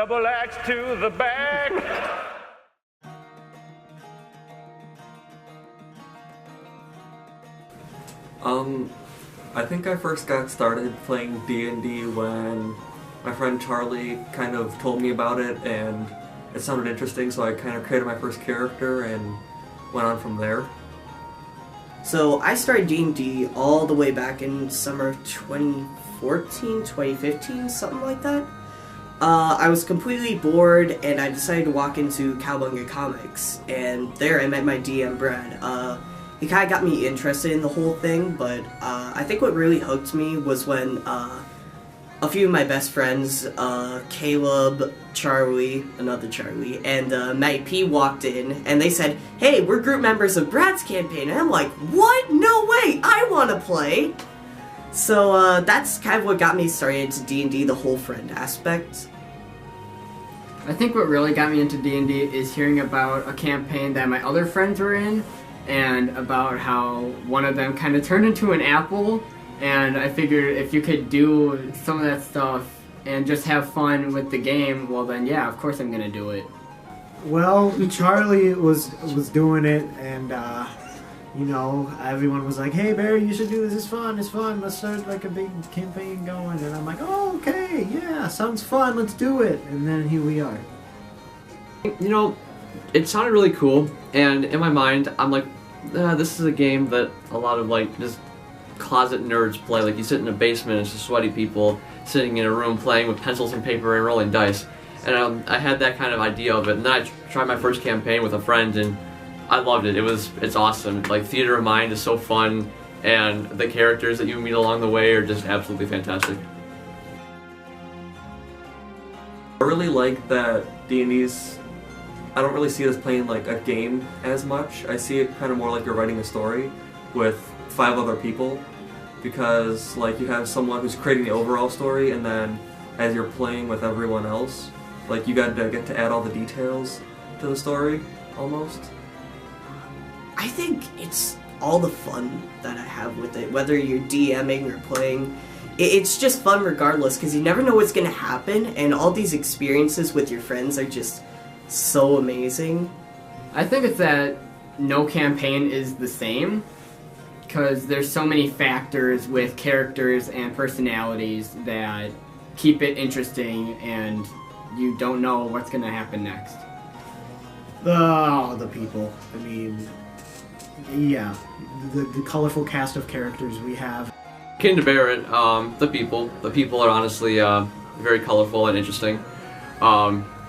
Double axe to the back. I think I first got started playing D&D when my friend Charlie kind of told me about it and it sounded interesting, so I kind of created my first character and went on from there. So I started D&D all the way back in summer of 2014, 2015, something like that. I was completely bored and I decided to walk into Cowabunga Comics, and there I met my DM, Brad. He kind of got me interested in the whole thing, but I think what really hooked me was when a few of my best friends, Caleb, Charlie, another Charlie, and Matty P walked in, and they said, "Hey, we're group members of Brad's campaign," and I'm like, "What? No way! I want to play!" So that's kind of what got me started into D&D, the whole friend aspect. I think what really got me into D&D is hearing about a campaign that my other friends were in, and about how one of them kind of turned into an apple, and I figured if you could do some of that stuff and just have fun with the game, well then yeah, of course I'm gonna do it. Well, Charlie was doing it, and you know, everyone was like, "Hey Barry, you should do this, it's fun, let's start like a big campaign going," and I'm like, "Oh, okay, yeah, sounds fun, let's do it," and then here we are. You know, it sounded really cool, and in my mind, I'm like, this is a game that a lot of like just closet nerds play. Like you sit in a basement, it's just sweaty people sitting in a room playing with pencils and paper and rolling dice. And I had that kind of idea of it, and then I tried my first campaign with a friend, and I loved it. It's awesome. Like Theater of Mind is so fun, and the characters that you meet along the way are just absolutely fantastic. I really like that D&D's, I don't really see it as playing like a game as much. I see it kind of more like you're writing a story with 5 other people, because like you have someone who's creating the overall story, and then as you're playing with everyone else, like you get to add all the details to the story, almost. I think it's all the fun that I have with it, whether you're DMing or playing. It's just fun regardless, because you never know what's going to happen, and all these experiences with your friends are just so amazing. I think it's that no campaign is the same, because there's so many factors with characters and personalities that keep it interesting, and you don't know what's going to happen next. The people. I mean, yeah, the colorful cast of characters we have. Kin to Barrett, the people are honestly very colorful and interesting.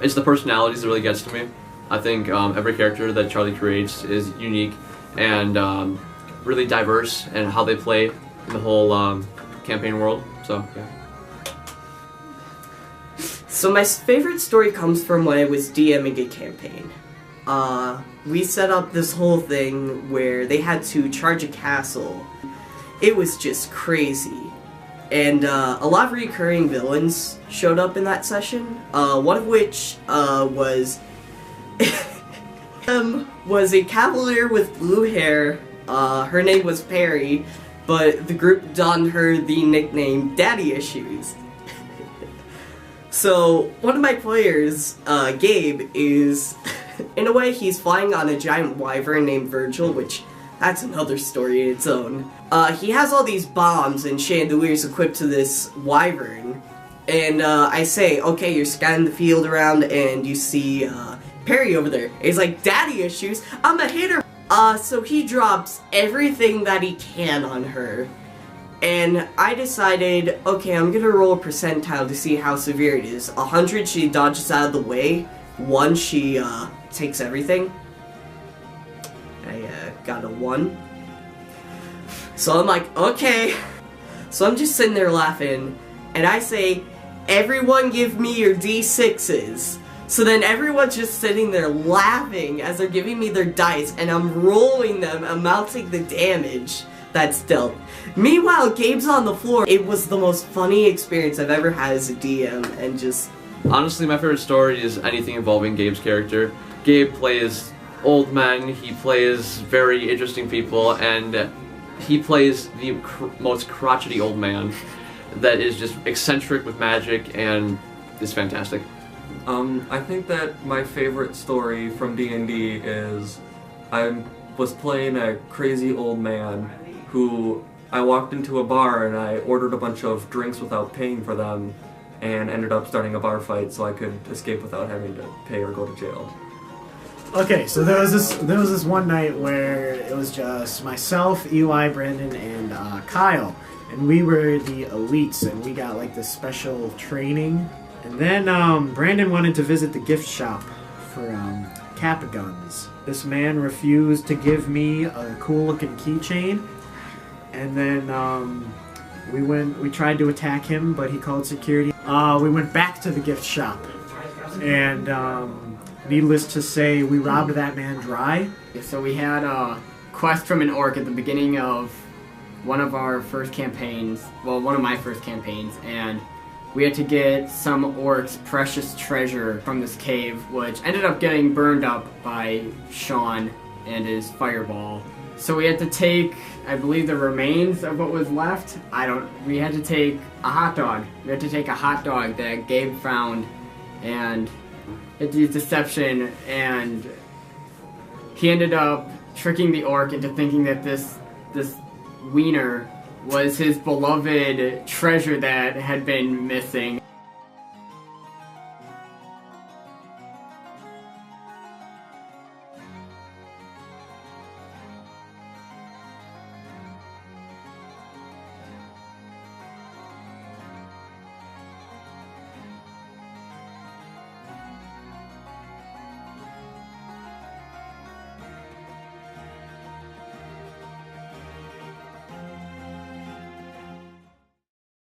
It's the personalities that really gets to me. I think every character that Charlie creates is unique and really diverse in how they play in the whole campaign world. So yeah. So my favorite story comes from when I was DMing a campaign. We set up this whole thing where they had to charge a castle. It was just crazy. And a lot of recurring villains showed up in that session. One of which was a cavalier with blue hair. Her name was Perry, but the group donned her the nickname Daddy Issues. So one of my players, Gabe, is in a way he's flying on a giant wyvern named Virgil, which that's another story in its own. He has all these bombs and chandeliers equipped to this wyvern, and I say, "Okay, you're scanning the field around and you see Perry over there." And he's like, "Daddy Issues, I'm a hitter." So he drops everything that he can on her. And I decided, okay, I'm gonna roll a percentile to see how severe it is. 100, she dodges out of the way. 1, she takes everything. I got a 1. So I'm like, okay. So I'm just sitting there laughing, and I say, "Everyone give me your D6s." So then everyone's just sitting there laughing as they're giving me their dice, and I'm rolling them, amounting the damage that's dealt. Meanwhile, Gabe's on the floor. It was the most funny experience I've ever had as a DM, and just... Honestly, my favorite story is anything involving Gabe's character. Gabe plays old men, he plays very interesting people, and he plays the most crotchety old man that is just eccentric with magic and is fantastic. I think that my favorite story from D&D is I was playing a crazy old man who I walked into a bar and I ordered a bunch of drinks without paying for them and ended up starting a bar fight so I could escape without having to pay or go to jail. Okay, so there was this one night where it was just myself, Eli, Brandon, and Kyle, and we were the elites, and we got like this special training. And then Brandon wanted to visit the gift shop for Kappa guns. This man refused to give me a cool-looking keychain, and then we tried to attack him, but he called security. We went back to the gift shop, and needless to say, we robbed that man dry. So we had a quest from an orc at the beginning of one of our first campaigns, well, one of my first campaigns, and we had to get some orc's precious treasure from this cave, which ended up getting burned up by Sean and his fireball. So we had to take, I believe, the remains of what was left. We had to take a hot dog. We had to take a hot dog that Gabe found and had to use deception, and he ended up tricking the orc into thinking that this wiener was his beloved treasure that had been missing.